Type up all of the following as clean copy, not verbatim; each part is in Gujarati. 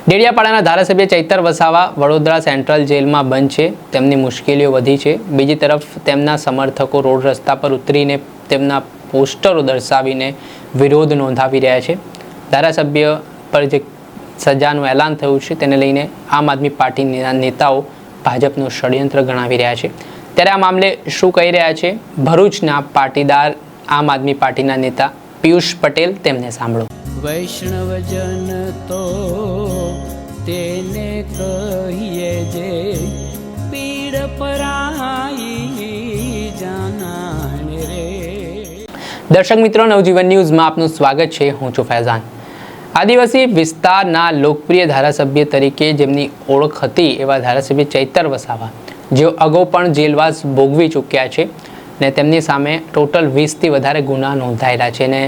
ડેડિયાપાડાના ધારાસભ્ય ચૈતર વસાવા વડોદરા સેન્ટ્રલ જેલમાં બંધ છે. તેમની મુશ્કેલીઓ વધી છે. બીજી તરફ તેમના સમર્થકો રોડ રસ્તા પર ઉતરીને તેમના પોસ્ટરો દર્શાવીને વિરોધ નોંધાવી રહ્યા છે. ધારાસભ્ય પર જે સજાનું એલાન થયું છે તેને લઈને આમ આદમી પાર્ટીના નેતાઓ ભાજપનું ષડયંત્ર ગણાવી રહ્યા છે. ત્યારે આ મામલે શું કહી રહ્યા છે ભરૂચના પાટીદાર આમ આદમી પાર્ટીના નેતા પિયુષ પટેલ, તેમને સાંભળો. વૈષ્ણવજન તો તેને કહીએ જે પીડ પરાઈ જાનાને રે. દર્શક મિત્રો, નવજીવન ન્યૂઝમાં આપનું સ્વાગત છે. હું છું ફૈઝાન. આદિવાસી વિસ્તારના લોકપ્રિય ધારાસભ્ય તરીકે જેમની ઓળખ હતી એવા ધારાસભ્ય ચૈતર વસાવા, જેઓ અગાઉ પણ જેલવાસ ભોગવી ચૂક્યા છે ને તેમની સામે ટોટલ 20થી વધારે ગુના નોંધાયેલા છે ને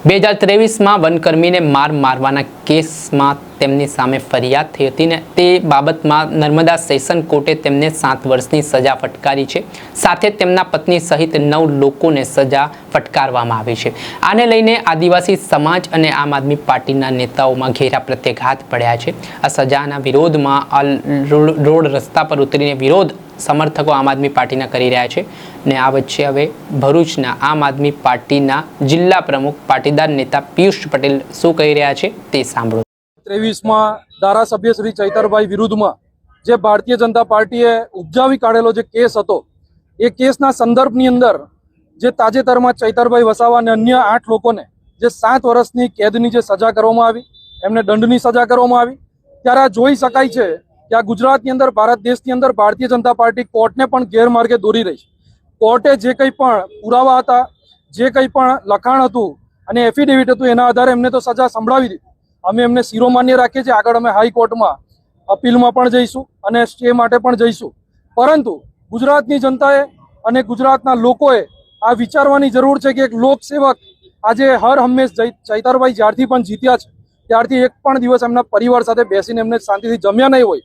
2023માં વનકર્મીને મારવાના કેસમાં તેમની સામે ફરિયાદ થઈ હતી ને તે બાબતમાં નર્મદા સેશન કોર્ટે તેમને 7 વર્ષની સજા ફટકારી છે. સાથે તેમના પત્ની સહિત 9 લોકોને સજા ફટકારવામાં આવી છે. આને લઈને આદિવાસી સમાજ અને આમ આદમી પાર્ટીના નેતાઓમાં ઘેરા પ્રત્યાઘાત પડ્યા છે. આ સજાના વિરોધમાં રોડ રસ્તા પર ઉતરીને વિરોધ સમર્થકો આમ આદમી પાર્ટીના કરી રહ્યા છે ને આ વચ્ચે હવે ભરૂચના આમ આદમી પાર્ટીના જિલ્લા પ્રમુખ પાટીદાર નેતા પિયુષ પટેલ શું કહી રહ્યા છે તે સાંભળો. 23માં ધારાસભ્ય શ્રી ચૈતરભાઈ વિરુદ્ધમાં જે ભારતીય જનતા પાર્ટીએ ઉપજાવી કાઢેલો જે કેસ હતો એ કેસના સંદર્ભની અંદર જે તાજેતરમાં ચૈતરભાઈ વસાવા અને અન્ય 8 લોકોને જે 7 વર્ષની કેદની જે સજા કરવામાં આવી, એમને દંડની સજા કરવામાં આવી, ત્યારે આ જોઈ શકાય છે કે આ ગુજરાતની અંદર, ભારત દેશની અંદર ભારતીય જનતા પાર્ટી કોર્ટને પણ ગેરમાર્ગે દોરી રહી છે. કોર્ટે જે કંઈ પણ પુરાવા હતા, જે કંઈ પણ લખાણ હતું અને એફિડેવિટ હતું એના આધારે એમને તો સજા સંભળાવી દીધી. અમે એમને શિરોમાન્ય રાખીએ છીએ. આગળ અમે હાઈકોર્ટમાં અપીલમાં પણ જઈશું અને સ્ટે માટે પણ જઈશું. પરંતુ ગુજરાતની જનતાએ અને ગુજરાતના લોકોએ આ વિચારવાની જરૂર છે કે એક લોકસેવક આજે હર હંમેશ ચૈતરભાઈ જ્યારથી પણ જીત્યા છે ત્યારથી એક પણ દિવસ એમના પરિવાર સાથે બેસીને એમને શાંતિથી જમ્યા નહીં હોય.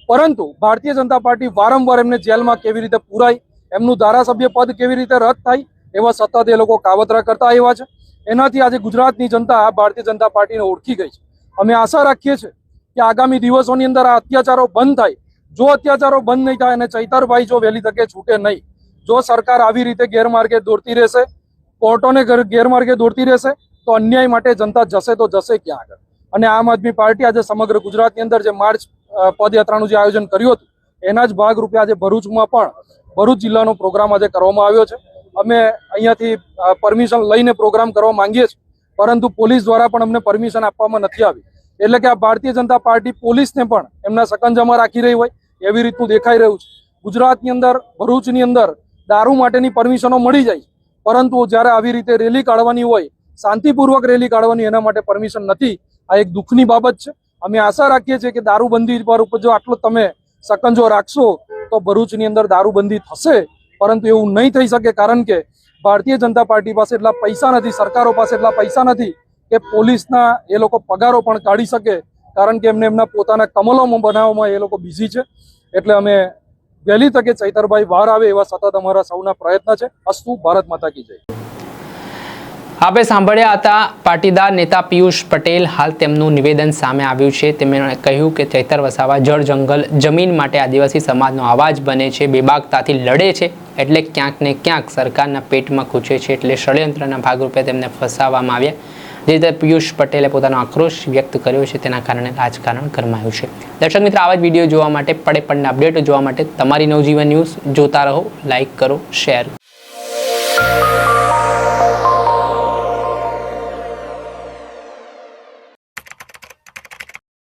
પરંતુ ભારતીય જનતા પાર્ટી વારંવાર એમને જેલમાં કેવી રીતે પુરાય, એમનું ધારાસભ્ય પદ કેવી રીતે રદ થાય, એવા સતત એ લોકો કાવતરા કરતા આવ્યા છે. એનાથી આજે ગુજરાતની જનતા આ ભારતીય જનતા પાર્ટીને ઓળખી ગઈ છે. અમે આશા રાખીએ છીએ કે આગામી દિવસોની અંદર આ અત્યાચારો બંધ થાય. જો અત્યાચારો બંધ નહીં થાય અને ચૈતરભાઈ જો વહેલી તકે છૂટે નહીં, જો સરકાર આવી રીતે ગેરમાર્ગે દોડતી રહેશે, કોર્ટોને ગેરમાર્ગે દોડતી રહેશે, તો અન્યાય માટે જનતા જશે તો જશે ક્યાં આગળ. અને આમ આદમી પાર્ટી આજે સમગ્ર ગુજરાતની અંદર જે માર્ચ પદયાત્રાનું જે આયોજન કર્યું હતું એના જ ભાગરૂપે આજે ભરૂચમાં પણ ભરૂચ જિલ્લાનો પ્રોગ્રામ આજે કરવામાં આવ્યો છે. અમે અહીંયાથી પરમિશન લઈને પ્રોગ્રામ કરવા માંગીએ છીએ, પરંતુ પોલીસ દ્વારા પણ અમને પરમિશન આપવામાં નથી આવી. એટલે કે આ ભારતીય જનતા પાર્ટી પોલીસને પણ એમના સકંજામાં રાખી રહી હોય એવી રીતનું દેખાઈ રહ્યું છે. ગુજરાતની અંદર, ભરૂચની અંદર દારૂ માટેની પરમિશનો મળી જાય, પરંતુ જ્યારે આવી રીતે રેલી કાઢવાની હોય, શાંતિપૂર્વક રેલી કાઢવાની, એના માટે પરમિશન નથી. આ એક દુઃખની બાબત છે. અમે આશા રાખીએ છીએ કે દારૂબંધી પર ઉપર જો આટલો તમે સકંજો રાખશો તો ભરૂચની અંદર દારૂબંધી થશે. પરંતુ એવું નહીં થઈ શકે, કારણ કે ભારતીય જનતા પાર્ટી પાસે એટલા પૈસા નથી, સરકારો પાસે એટલા પૈસા નથી કે પોલીસના એ લોકો પગારો પણ કાઢી શકે, કારણ કે એમને એમના પોતાના કમલોમાં બનાવવામાં એ લોકો બિઝી છે. એટલે અમે વહેલી તકે ચૈતરભાઈ બહાર આવે એવા સતત અમારા સૌના પ્રયત્ન છે. અસ્તુ. ભારત માતા કી જય. આપણે સાંભળ્યા હતા પાટીદાર નેતા પિયુષ પટેલ. હાલ તેમનું નિવેદન સામે આવ્યું છે. તેમણે કહ્યું કે ચૈતર વસાવા જળ જંગલ જમીન માટે આદિવાસી સમાજનો અવાજ બને છે, બેબાકતાથી લડે છે, એટલે ક્યાંક ને ક્યાંક સરકારના પેટમાં ખૂંચે છે. એટલે ષડયંત્રના ભાગરૂપે તેમને ફસાવવામાં આવ્યા. જે રીતે પિયુષ પટેલે પોતાનો આક્રોશ વ્યક્ત કર્યો છે તેના કારણે રાજકારણ ગરમાયું છે. દર્શક મિત્રો, આવા જ વિડીયો જોવા માટે, પડે પડના અપડેટો જોવા માટે તમારી નવજીવન ન્યૂઝ જોતા રહો. લાઇક કરો, શેર.